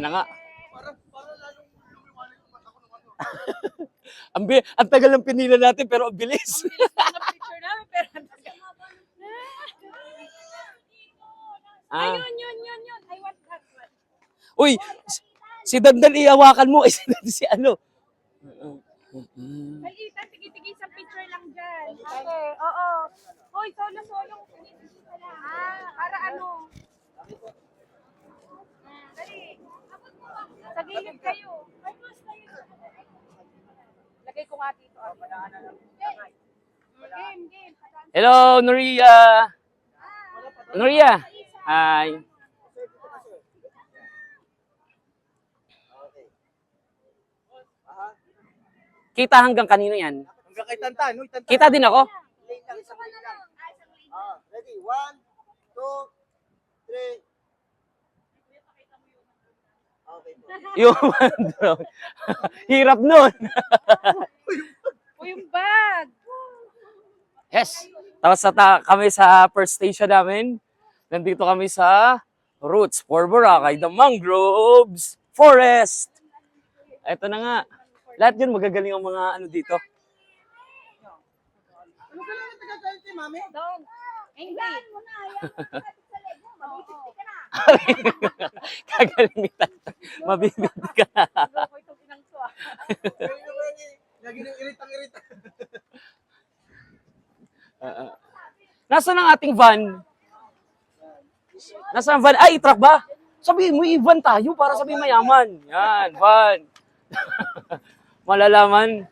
Yan na nga. Para lalong lumiwanag yung mata ko ng ano. Ang tagal ng pinila natin pero ang bilis. Ang bilis na picture namin, pero ang tagal. Ah. Yun. I want that one. Uy, si Dandan ihawakan mo. Si ano. Ay, Ethan, tigi-tigi sa picture lang dyan. Okay, oo. Hoy, solo. Tigi-tigi ka lang. Para ano? Dali. Sa gilid kayo. Ay, mas kayo. Lagay ko nga dito. Game. Hello, Noria. Noria. Hi. Kita hanggang kanino yan? Hanggang kay Tantan. Uy, Tantan. Kita din ako? Ready? 1, 2, 3. Okay po. Yung drone. Hirap nun. O yung bag. Yes. Tapos kami sa first station namin. Nandito kami sa Roots for Boracay, the Mangroves Forest. Ito na nga. Lahat yun magagaling ang mga ano dito. Ano ka lang nagkakalit si Mami? Doon. Hindi. Kagalimitan. Mabibig ka. Ako itong inang to ah. Lagi nang iritang-iritang. Nasaan ang ating van? Nasaan ang van? Ay, truck ba? Sabihin mo, i-van tayo para sabihin mayaman. Yan, van. Malalaman.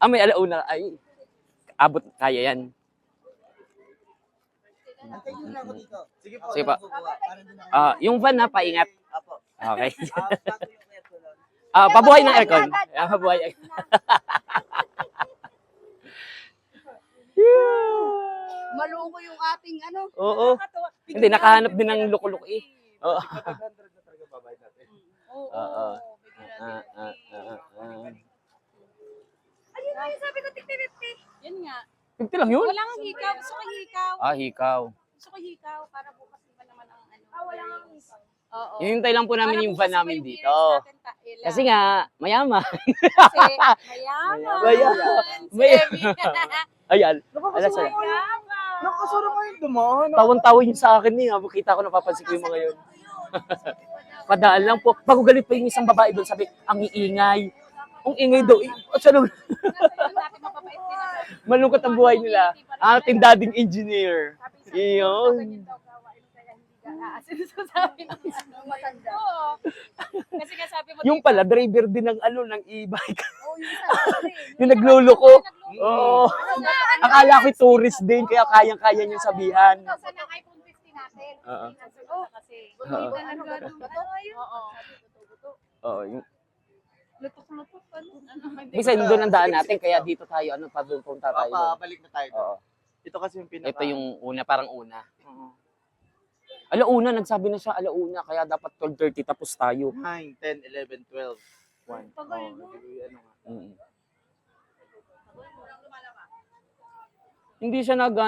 May alauna. Ay, abot, kaya yan. Antay nyo na ako dito. Sige po. Sige pa. Para din ako. Yung van na, paingat. Apo. Okay. Bago yung aircon. Pabuhay ng aircon. Pabuhay. Maluko yung ating ano. Oo. Hindi, nakahanap din ng luko-luko eh. Oo. 500 na talaga babayad natin. Oo. Ayun na yung sabi ko, tikti-tikti. Yan nga. Tigti lang yun? Walang hikaw. Gusto ko hikaw. Hikaw. Gusto ko hikaw para bukas iba naman ang ano. Wala nga hikaw. Oo. Hinintay lang po namin yung van namin dito. Kasi Kasi nga, mayaman. mayaman. Mayaman. Ayan. Nakakasura mo yung dumaan. Tawan-tawa yun sa akin eh. Kita ko, napapansin ko yung mga yun. Padaan lang po. Bago galit pa yung isang babae doon, sabi, ang iingay. Ang ingay daw. Malungkot ang buhay nila. Ating dading engineer. Iyon. Sinasabi ng ano, matanda. Oo. Kasi nga sabi mo, Yung pala, driver din ng ng e-bike. yung Yung nagluloko. Oo. Akala ko tourist din, kaya kayang-kaya niyang sabihan. Kasi ng iPhone 15 natin. Oo. Kasi. Oo. Oo. Oo. Yung, Lutok-lutok. minsan doon ang daan natin, kaya dito tayo, punta tayo. doon. Balik na tayo. Oo. Ito kasi yung pinaka... Ito yung una, parang una. Alauna, nagsabi na siya alauna, kaya dapat 12:30 tapos tayo. 9, 10, 11, 12, 1. Tagal mo. Ano nga. Hindi siya nag